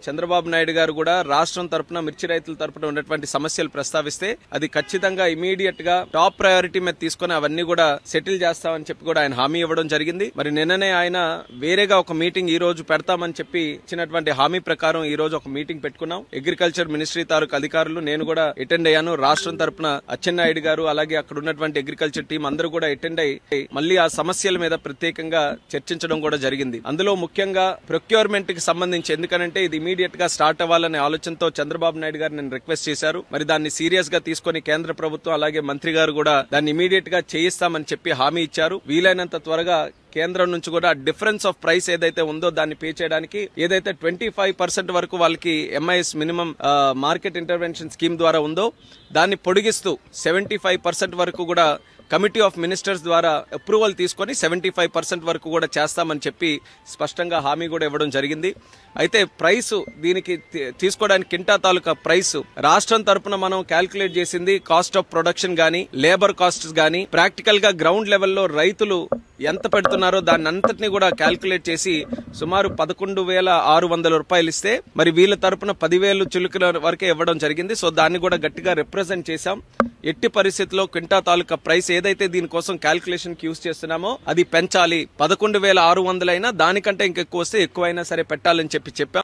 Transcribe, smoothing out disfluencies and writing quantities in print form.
చంద్రబాబు నాయుడు గారు కూడా రాష్ట్రం తరపున మిర్చి రైతుల తరపున ఉన్నటువంటి సమస్యలు ప్రస్తావిస్తే అది ఖచ్చితంగా ఇమీడియట్ గా టాప్ ప్రయారిటీ మీద తీసుకుని అవన్నీ కూడా సెటిల్ చేస్తామని చెప్పి కూడా ఆయన హామీ ఇవ్వడం జరిగింది. మరి నిన్ననే ఆయన వేరేగా ఒక మీటింగ్ ఈ రోజు పెడతామని చెప్పి ఇచ్చినటువంటి హామీ ప్రకారం ఈ రోజు ఒక మీటింగ్ పెట్టుకున్నాం. అగ్రికల్చర్ మినిస్ట్రీ తాలూకు అధికారులు నేను కూడా అటెండ్ అయ్యాను. రాష్ట్రం తరపున అచ్చెన్నాయుడు గారు అలాగే అక్కడ ఉన్నటువంటి అగ్రికల్చర్ టీం అందరూ కూడా అటెండ్ అయ్యి మళ్ళీ ఆ సమస్యల మీద ప్రత్యేకంగా చర్చించడం కూడా జరిగింది. అందులో ముఖ్యంగా ప్రొక్యూర్మెంట్ కి సంబంధించి ఎందుకంటే ఇది ఇమీడియట్ గా స్టార్ట్ అవ్వాలనే ఆలోచనతో చంద్రబాబు నాయుడు గారు నేను రిక్వెస్ట్ చేశారు. మరి దాన్ని సీరియస్ గా తీసుకుని కేంద్ర ప్రభుత్వం అలాగే మంత్రి గారు కూడా దాన్ని ఇమీడియట్ గా చేయిస్తామని చెప్పి హామీ ఇచ్చారు. వీలైనంత త్వరగా కేంద్రం నుంచి కూడా డిఫరెన్స్ ఆఫ్ ప్రైస్ ఏదైతే ఉందో దాన్ని పే చేయడానికి ఏదైతే 25% వరకు వాళ్ళకి MIS minimum market intervention scheme ద్వారా ఉందో దాన్ని పొడిగిస్తూ 75% వరకు కూడా కమిటీ ఆఫ్ మినిస్టర్స్ ద్వారా అప్రూవల్ తీసుకుని 75% వరకు కూడా చేస్తామని చెప్పి స్పష్టంగా హామీ కూడా ఇవ్వడం జరిగింది. అయితే ప్రైస్ దీనికి తీసుకోవడానికి కింటా తాలూకా ప్రైస్ రాష్ట్రం తరపున మనం క్యాల్కులేట్ చేసింది కాస్ట్ ఆఫ్ ప్రొడక్షన్ గానీ లేబర్ కాస్ట్స్ గానీ ప్రాక్టికల్ గా గ్రౌండ్ లెవెల్లో రైతులు ఎంత పెడుతున్నారో దాన్ని అంతటినీ కూడా క్యాల్కులేట్ చేసి సుమారు 11,600 రూపాయలు ఇస్తే మరి వీళ్ళ తరపున 10,000 చిలుకల వరకే ఇవ్వడం జరిగింది. సో దాన్ని కూడా గట్టిగా రిప్రజెంట్ చేశాం. ఎట్టి పరిస్థితుల్లో క్వింటా తాలూకా ప్రైస్ ఏదైతే దీనికోసం క్యాల్కులేషన్ కి యూజ్ చేస్తున్నామో అది పెంచాలి. 11,600 అయినా దానికంటే ఇంకెక్కువ వస్తే ఎక్కువైనా సరే పెట్టాలని చెప్పాం.